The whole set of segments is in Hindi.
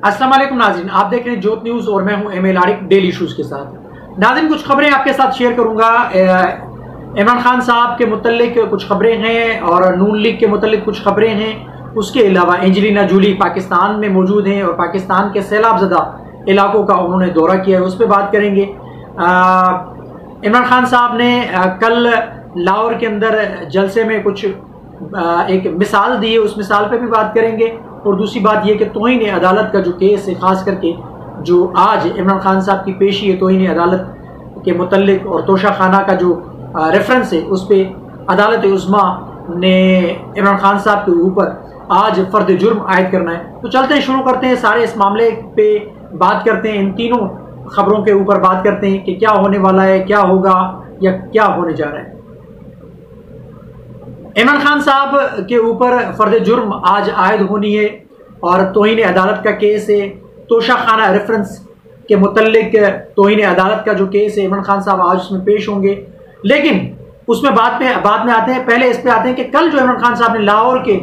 अस्सलाम वालेकुम नाज़रीन, आप देख रहे हैं जोत न्यूज़ और मैं हूं एम.ए. लारिक डेली इशूज़ के साथ। नाज़रीन, कुछ खबरें आपके साथ शेयर करूंगा। इमरान खान साहब के मुतल्लिक कुछ खबरें हैं और नून लीग के मुतल्लिक कुछ खबरें हैं। उसके अलावा एंजेलिना जोली पाकिस्तान में मौजूद हैं और पाकिस्तान के सैलाब ज़दा इलाकों का उन्होंने दौरा किया है, उस पर बात करेंगे। इमरान खान साहब ने कल लाहौर के अंदर जलसे में कुछ एक मिसाल दी है, उस मिसाल पे भी बात करेंगे। और दूसरी बात यह कि तौहीन अदालत का जो केस है, ख़ास करके जो आज इमरान खान साहब की पेशी है तौहीन अदालत के मुतल्लिक और तोशा खाना का जो रेफरेंस है, उस पर अदालत उज़्मा ने इमरान खान साहब के ऊपर आज फ़र्द जुर्म आयद करना है। तो चलते हैं, शुरू करते हैं, सारे इस मामले पे बात करते हैं। इन तीनों खबरों के ऊपर बात करते हैं कि क्या होने वाला है, क्या होगा या क्या होने जा रहा है। इमरान खान साहब के ऊपर फ़र्द जुर्म आज आयद होनी है और तौहीन अदालत का केस है। तोशा खाना रेफरेंस के मुतल्लिक तौहीन अदालत का जो केस है, इमरान खान साहब आज उसमें पेश होंगे। लेकिन उसमें बाद में आते हैं, पहले इस पे आते हैं कि कल जो इमरान खान साहब ने लाहौर के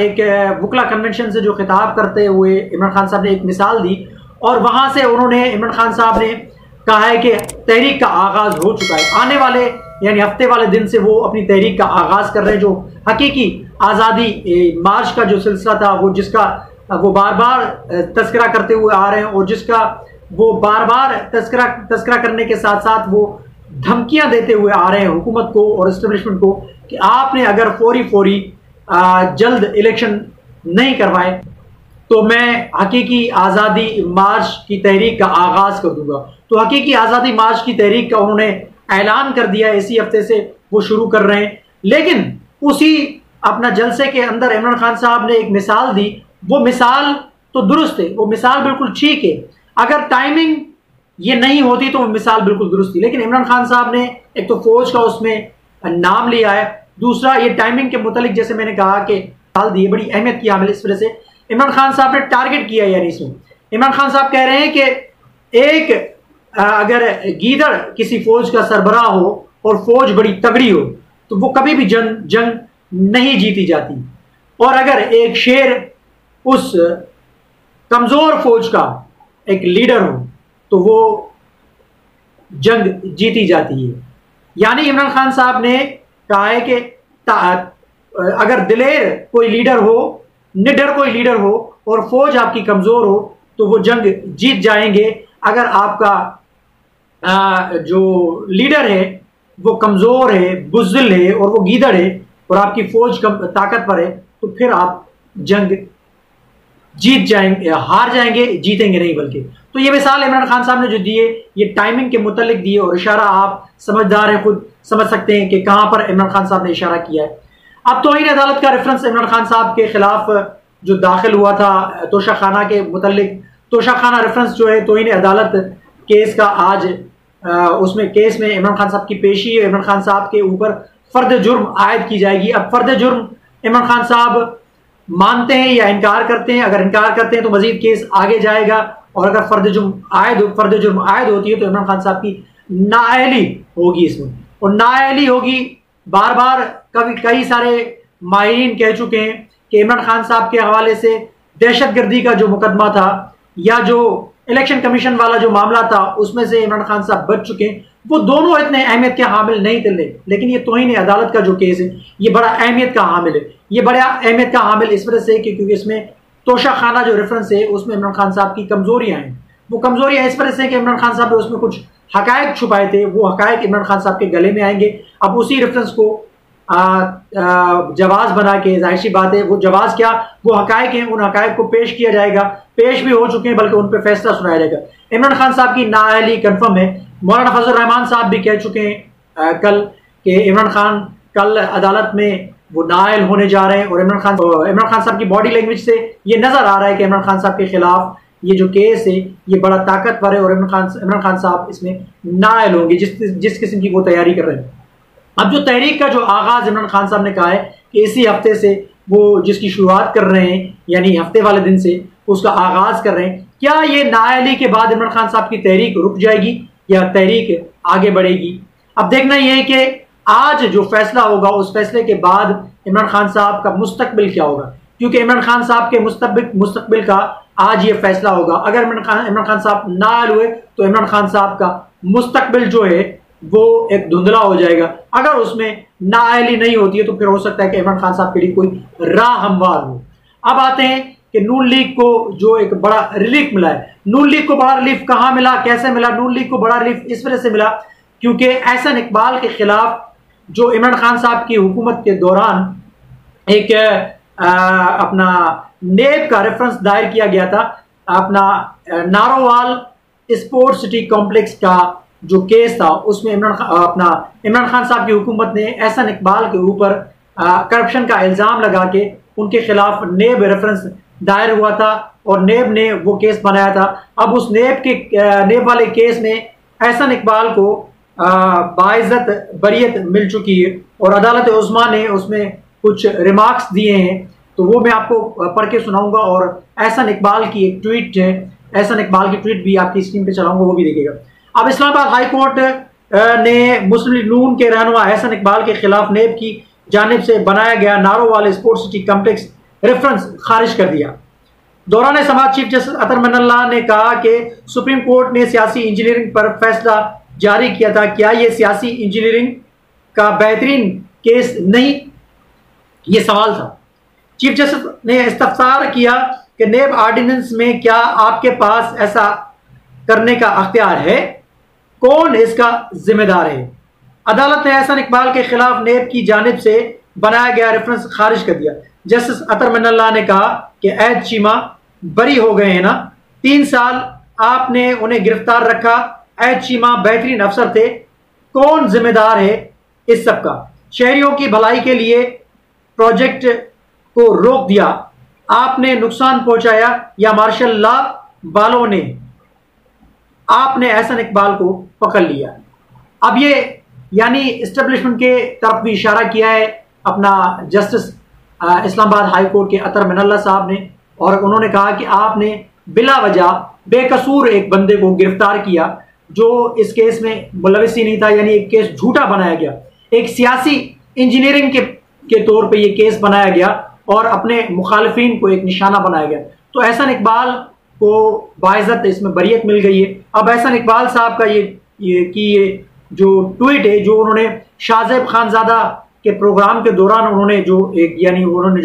एक वुकला कन्वेंशन से जो खिताब करते हुए इमरान खान साहब ने एक मिसाल दी और वहाँ से उन्होंने इमरान खान साहब ने कहा है कि तहरीक का आगाज़ हो चुका है। आने वाले यानी हफ्ते वाले दिन से वो अपनी तहरीक का आगाज़ कर रहे हैं, जो हकीकी आज़ादी मार्च का जो सिलसिला था, वो जिसका वो बार बार तस्करा करते हुए आ रहे हैं और जिसका वो बार बार तस्करा करने के साथ साथ वो धमकियां देते हुए आ रहे हैं हुकूमत को और इस्टेब्लिशमेंट को कि आपने अगर फौरी जल्द इलेक्शन नहीं करवाए तो मैं हकीकी आज़ादी मार्च की तहरीक का आगाज़ कर दूंगा। तो हकीकी आज़ादी मार्च की तहरीक का उन्होंने ऐलान कर दिया, इसी हफ्ते से वो शुरू कर रहे हैं। लेकिन उसी अपना जलसे के अंदर इमरान खान साहब ने एक मिसाल दी। वो मिसाल तो दुरुस्त है, वो मिसाल बिल्कुल ठीक है। अगर टाइमिंग ये नहीं होती तो वो मिसाल बिल्कुल दुरुस्त थी। लेकिन इमरान खान साहब ने एक तो फौज का उसमें नाम लिया है, दूसरा ये टाइमिंग के मुतालिक जैसे मैंने कहा कि मिसाल दी, बड़ी अहमियत की हामिल। इस वजह से इमरान खान साहब ने टारगेट किया, यानी इसमें इमरान खान साहब कह रहे हैं कि एक अगर गीदड़ किसी फौज का सरबराह हो और फौज बड़ी तगड़ी हो तो वो कभी भी जंग नहीं जीती जाती, और अगर एक शेर उस कमजोर फौज का एक लीडर हो तो वो जंग जीती जाती है। यानी इमरान खान साहब ने कहा है कि अगर दिलेर कोई लीडर हो, निडर कोई लीडर हो और फौज आपकी कमजोर हो तो वो जंग जीत जाएंगे। अगर आपका जो लीडर है वो कमजोर है, बुज़दिल है और वो गीदड़ है और आपकी फौज ताकतवर है तो फिर आप जंग जीत जाएंगे, हार जाएंगे, जीतेंगे नहीं बल्कि। तो ये मिसाल इमरान खान साहब ने जो दी है, ये टाइमिंग के मुतालिक दी है और इशारा आप समझदार हैं, खुद समझ सकते हैं कि कहां पर इमरान खान साहब ने इशारा किया है। अब तौहीन अदालत का रेफरेंस इमरान खान साहब के खिलाफ जो दाखिल हुआ था तोशा खाना के मुतालिक, तोशा खाना रेफरेंस जो है तौहीन अदालत केस का आज उसमें केस में इमरान खान साहब की पेशी है। इमरान खान साहब के ऊपर फर्द जुर्म आयद की जाएगी। अब फर्द जुर्म इमरान खान साहब मानते हैं या इनकार करते हैं। अगर इनकार करते हैं तो मजीद केस आगे जाएगा और अगर फर्द जुर्म आयद होती है तो इमरान खान साहब की नाअहली होगी इसमें, और नाअहली होगी। बार बार कई सारे माहिरीन कह चुके हैं कि इमरान खान साहब के हवाले से दहशतगर्दी का जो मुकदमा था या जो इलेक्शन कमीशन वाला जो मामला था उसमें से इमरान खान साहब बच चुके हैं। वो दोनों इतने अहमियत के हामिल नहीं थे, लेकिन ये तौहीन अदालत का जो केस है ये बड़ा अहमियत का हामिल है। ये बड़ा अहमियत का हामिल इस वजह से क्योंकि इसमें तोशा खाना जो रेफरेंस है उसमें इमरान खान साहब की कमजोरियां हैं। वो कमजोरियां इस वजह से कि इमरान खान साहब ने उसमें कुछ हकायक छुपाए थे, वो हकायक इमरान खान साहब के गले में आएंगे। अब उसी रेफरेंस को जवाज बना के, जाहिर सी बात है वो जवाज क्या, वो हकायक हैं, उन हकायक को पेश किया जाएगा, पेश भी हो चुके हैं, बल्कि उन पर फैसला सुनाया जाएगा। इमरान खान साहब की नाअहली कन्फर्म है। मौलाना फजल रहमान साहब भी कह चुके हैं कल कि इमरान खान कल अदालत में वो नाअहल होने जा रहे हैं और इमरान खान साहब की बॉडी लैंग्वेज से ये नजर आ रहा है कि इमरान खान साहब के खिलाफ ये जो केस है ये बड़ा ताकतवर है और इमरान खान साहब इसमें नाअहल होंगे जिस किस्म की वो तैयारी कर रहे हैं। अब जो तहरीक का जो आगाज इमरान खान साहब ने कहा है कि इसी हफ्ते से वो जिसकी शुरुआत कर रहे हैं, यानी हफ्ते वाले दिन से उसका आगाज कर रहे हैं, क्या ये नाअहली के बाद इमरान खान साहब की तहरीक रुक जाएगी या तहरीक आगे बढ़ेगी? अब देखना यह है कि आज जो फैसला होगा उस फैसले के बाद इमरान खान साहब का मुस्तकबिल क्या होगा, क्योंकि इमरान खान साहब के मुस्तकबिल का आज ये फैसला होगा। अगर इमरान खान साहब ना आयल हुए तो इमरान खान साहब का मुस्तकबिल जो है वो एक धुंधला हो जाएगा। अगर उसमें नाअहली नहीं होती है तो फिर हो सकता है कि इमरान खान साहब के लिए कोई राह हमवार हो। अब आते हैं कि नून लीग को जो एक बड़ा रिलीफ मिला है। नून लीग को बड़ा रिलीफ कहां मिला, कैसे मिला? नून लीग को बड़ा रिलीफ इस वजह से मिला क्योंकि एहसन इकबाल के खिलाफ जो इमरान खान साहब की हुकूमत के दौरान एक अपना नेब का रेफरेंस दायर किया गया था, अपना नारोवाल स्पोर्ट्स सिटी कॉम्प्लेक्स का जो केस था उसमें इमरान खान साहब की हुकूमत ने एहसन इकबाल के ऊपर करप्शन का इल्ज़ाम लगा के उनके खिलाफ नेब रेफरेंस दायर हुआ था और नेब ने वो केस बनाया था। अब उस नेब वाले केस में एहसन इकबाल को बाइज्जत बरियत मिल चुकी है और अदालत उस्मा ने उसमें कुछ रिमार्क्स दिए हैं, तो वो मैं आपको पढ़ के सुनाऊंगा। और एहसन इकबाल की एक ट्वीट है, एहसन इकबाल की ट्वीट भी आपकी स्क्रीन पे चलाऊंगा, वो भी देखिएगा। अब इस्लामाबाद हाई कोर्ट ने मुस्लिम लीग नून के रहनुमा एहसन इकबाल के खिलाफ नेब की जानिब से बनाया गया Narowal sports city complex reference खारिज कर दिया। दौरान समाअत चीफ जस्टिस अतर मनल्लाह ने कहा कि सुप्रीम कोर्ट ने सियासी इंजीनियरिंग पर फैसला जारी किया था, क्या यह सियासी इंजीनियरिंग का बेहतरीन केस नहीं? यह सवाल था। चीफ जस्टिस ने इस्तफसार किया कि नेब ऑर्डिनेंस में क्या आपके पास ऐसा करने का अख्तियार है? कौन इसका जिम्मेदार है? अदालत ने एहसन इकबाल के खिलाफ नेब की जानिब से बनाया गया रेफरेंस खारिज कर दिया। जस्टिस अतर मनल्लाह ने कहा कि ऐद चीमा बरी हो गए हैं ना, 3 साल आपने उन्हें गिरफ्तार रखा, ऐद चीमा बेहतरीन अफसर थे, कौन जिम्मेदार है इस सब का? शहरियों की भलाई के लिए प्रोजेक्ट को रोक दिया, आपने नुकसान पहुंचाया या मार्शल लॉ वालों ने आपने एहसन इकबाल को पकड़ लिया? अब ये यानी इस्टेब्लिशमेंट के तरफ भी इशारा किया है अपना जस्टिस इस्लामाबाद हाई कोर्ट के अतर मनल्लाह साहब ने, और उन्होंने कहा कि आपने बिला वजह बेकसूर एक बंदे को गिरफ्तार किया जो इस केस में मुलविस ही नहीं था, यानी एक केस झूठा बनाया गया, एक सियासी इंजीनियरिंग के तौर पे ये केस बनाया गया और अपने मुखालिफिन को एक निशाना बनाया गया। तो एहसन इकबाल को बाइज्जत इसमें बरियत मिल गई है। अब एहसन इकबाल साहब का ये जो ट्वीट है जो उन्होंने शाहजेब खानजादा के प्रोग्राम के दौरान उन्होंने जो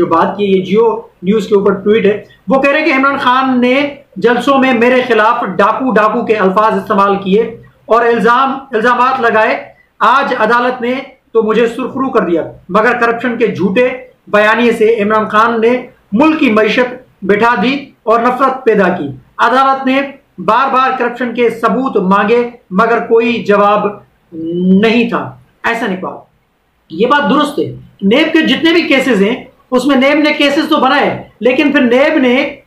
बात की, ये जियो न्यूज के ऊपर ट्वीट है, वो कह रहे हैं कि इमरान खान ने जलसों में मेरे खिलाफ डाकू के अल्फाज इस्तेमाल किए और इल्जामात लगाए। आज अदालत ने तो मुझे सुरखरू कर दिया, मगर करप्शन के झूठे बयानिए से इमरान खान ने मुल्क की मईशत बिठा दी और नफरत पैदा की। अदालत ने बार बार करप्शन के सबूत मांगे मगर कोई जवाब नहीं था। एहसन इकबाल, ये बात दुरुस्त है, नेब के जितने भी केसेस हैं उसमें नेब ने केसेस तो बनाए, लेकिन फिर नेब ने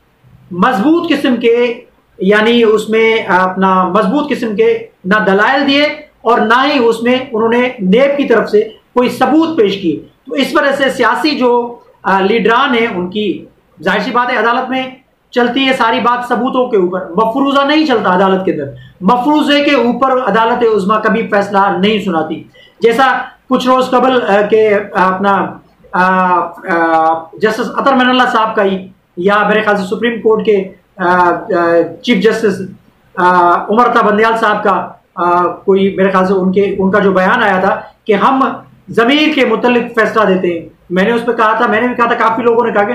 मजबूत किस्म के यानी उसमें अपना मजबूत किस्म के ना दलाइल दिए और ना ही उसमें उन्होंने नेब की तरफ से कोई सबूत पेश किए। तो इस वजह से सियासी जो लीडरान है उनकी जाहिर सी बात है अदालत में चलती है सारी बात सबूतों के ऊपर, मफरूजा नहीं चलता अदालत के अंदर। मफरूजे के ऊपर अदालत उज़्मा कभी फैसला नहीं सुनाती। जैसा कुछ रोज कबल के अपना जस्टिस अतर मनल्लाह साहब का ही या मेरे ख्याल से सुप्रीम कोर्ट के चीफ जस्टिस उमर अता बंदयाल साहब का कोई मेरे ख्याल से उनका जो बयान आया था कि हम ज़मीर के मुतल्लिक फैसला देते हैं। मैंने उस पर कहा था, मैंने भी कहा था, काफी लोगों ने कहा कि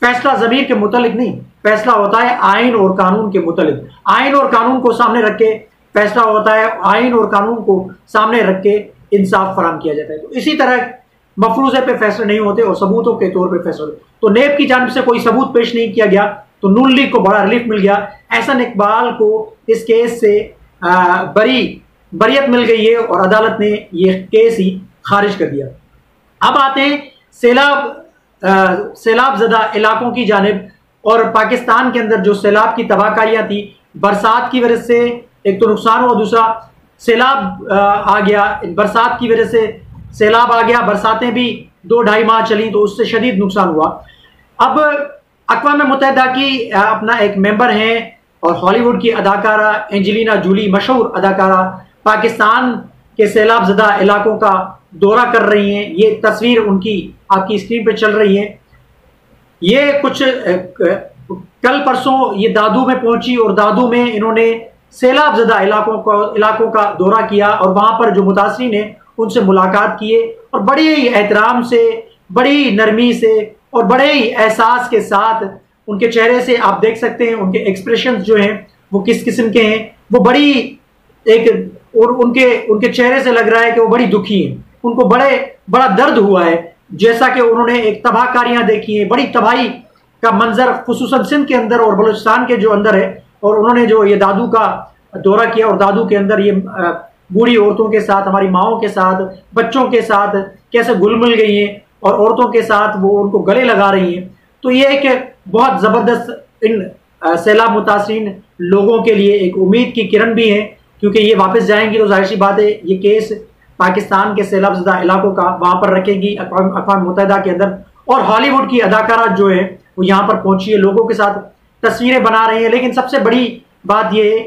फैसला ज़मीर के मुतल्लिक नहीं, फैसला होता है आइन और कानून के मुतल्लिक। आइन और कानून को सामने रख के फैसला होता है, आइन और कानून को सामने रख के इंसाफ फराम किया जाता है। तो इसी तरह मफरूजे पे फैसले नहीं होते और सबूतों के तौर पे फैसले होते। तो नेब की जानिब से कोई सबूत पेश नहीं किया गया तो नून लीग को बड़ा रिलीफ मिल गया। एहसन इकबाल को इस केस से बरियत मिल गई है और अदालत ने यह केस ही खारिज कर दिया। अब आते हैं सैलाब ज़दा इलाकों की जानिब और पाकिस्तान के अंदर जो सैलाब की तबाहकारियाँ थी, बरसात की वजह से एक तो नुकसान हुआ, दूसरा सैलाब आ गया, बरसात की वजह से सैलाब आ गया, बरसातें भी 2-2.5 माह चली तो उससे शदीद नुकसान हुआ। अब अक़वाम मुत्तहिदा की अपना एक मेंबर हैं और हॉलीवुड की अदाकारा एंजेलिना जूली, मशहूर अदाकारा, पाकिस्तान के सैलाब ज़दा इलाकों का दौरा कर रही हैं। ये तस्वीर उनकी आपकी स्क्रीन पे चल रही है। ये कुछ कल परसों ये दादू में पहुंची और दादू में इन्होंने सैलाब ज़दा इलाकों का दौरा किया और वहां पर जो मुतासरीन है उनसे मुलाकात किए और बड़े ही एहतराम से, बड़ी नरमी से और बड़े ही एहसास के साथ उनके चेहरे से आप देख सकते हैं उनके एक्सप्रेशंस जो हैं वो किस किस्म के हैं। वो बड़ी एक और उनके चेहरे से लग रहा है कि वो बड़ी दुखी हैं, उनको बड़ा दर्द हुआ है, जैसा कि उन्होंने एक तबाहकारियां देखी हैं, बड़ी तबाही का मंजर खुसूसन सिंध के अंदर और बलूचिस्तान के जो अंदर है। और उन्होंने जो ये दादू का दौरा किया और दादू के अंदर ये बूढ़ी औरतों के साथ, हमारी माओं के साथ, बच्चों के साथ कैसे घुल मिल गई हैं और औरतों के साथ वो उनको गले लगा रही हैं। तो ये एक बहुत ज़बरदस्त इन सैलाब मुतासरीन लोगों के लिए एक उम्मीद की किरण भी है, क्योंकि ये वापस जाएंगी तो जाहिर सी बात है ये केस पाकिस्तान के सैलाब ज़दा इलाकों का वहाँ पर रखेंगी अक़वाम मुत्तहिदा के अंदर। और हॉलीवुड की अदाकारा जो है वो यहाँ पर पहुंची है, लोगों के साथ तस्वीरें बना रही हैं। लेकिन सबसे बड़ी बात यह है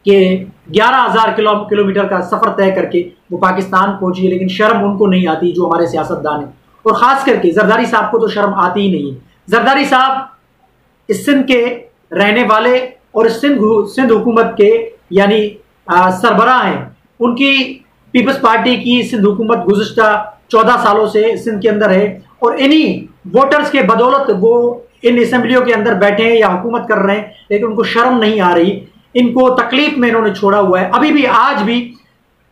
कि 11,000 किलोमीटर का सफ़र तय करके वो पाकिस्तान पहुंची है, लेकिन शर्म उनको नहीं आती जो हमारे सियासतदान हैं, और ख़ास करके जरदारी साहब को तो शर्म आती ही नहीं है। जरदारी साहब इस सिंध के रहने वाले और सिंध हुकूमत के यानी सरबराह हैं। उनकी पीपल्स पार्टी की सिंध हुकूमत गुज़िश्ता 14 सालों से सिंध के अंदर है और इन्हीं वोटर्स के बदौलत वो इन असेंबलियों के अंदर बैठे हैं या हुकूमत कर रहे हैं, लेकिन उनको शर्म नहीं आ रही, इनको तकलीफ में इन्होंने छोड़ा हुआ है। अभी भी आज भी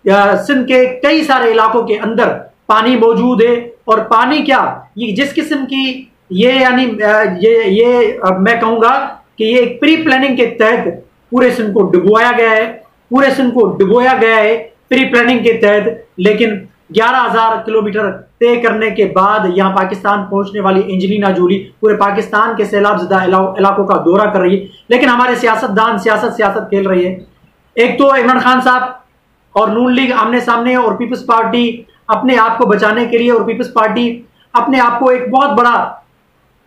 सिंध के कई सारे इलाकों के अंदर पानी मौजूद है और पानी क्या ये जिस किस्म की ये यानी ये मैं कहूँगा कि ये एक प्री प्लानिंग के तहत पूरे सिंध को डुबोया गया है, पूरे सिंध को डुबोया गया है प्री प्लानिंग के तहत। लेकिन 11,000 किलोमीटर तय करने के बाद यहाँ पाकिस्तान पहुंचने वाली एंजेलिना जोली पूरे पाकिस्तान के सैलाब ज़दा इलाकों का दौरा कर रही है, लेकिन हमारे सियासतदान सियासत खेल रही है। एक तो इमरान खान साहब और नून लीग आमने सामने और पीपल्स पार्टी अपने आप को बचाने के लिए और पीपल्स पार्टी अपने आप को एक बहुत बड़ा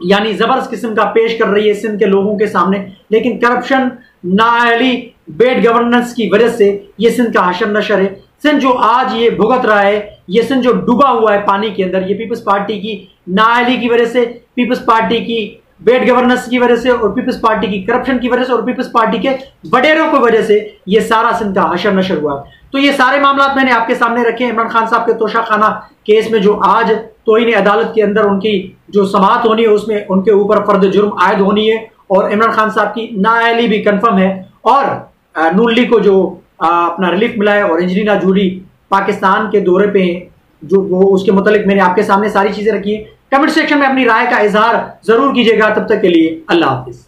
यानी जबरदस्त किस्म का पेश कर रही है सिंध के लोगों के सामने, लेकिन करप्शन, नाअहली, बेड गवर्नेंस की वजह से ये सिंध का हशर नशर है। सिंध जो आज ये भुगत रहा है, ये सिंध जो डूबा हुआ है पानी के अंदर, ये पीपल्स पार्टी की नाअहली की वजह से, पीपल्स पार्टी की बेड गवर्नेंस की वजह से और पीपल्स पार्टी की करप्शन की वजह से और पीपल्स पार्टी के वडेरों की वजह से ये सारा सिंध का हशर नशर हुआ है। तो ये सारे मामला मैंने आपके सामने रखे। इमरान खान साहब के तोशाखाना केस में जो आज तौहीन अदालत के अंदर उनकी जो समाअत होनी है उसमें उनके ऊपर फर्द जुर्म आयद होनी है और इमरान खान साहब की नाअहली भी कन्फर्म है और नून लीग को जो अपना रिलीफ मिला है और एंजेलिना जोली पाकिस्तान के दौरे पे हैं जो वो उसके मुतालिक मैंने आपके सामने सारी चीजें रखी है। कमेंट सेक्शन में अपनी राय का इजहार जरूर कीजिएगा। तब तक के लिए अल्लाह हाफिज।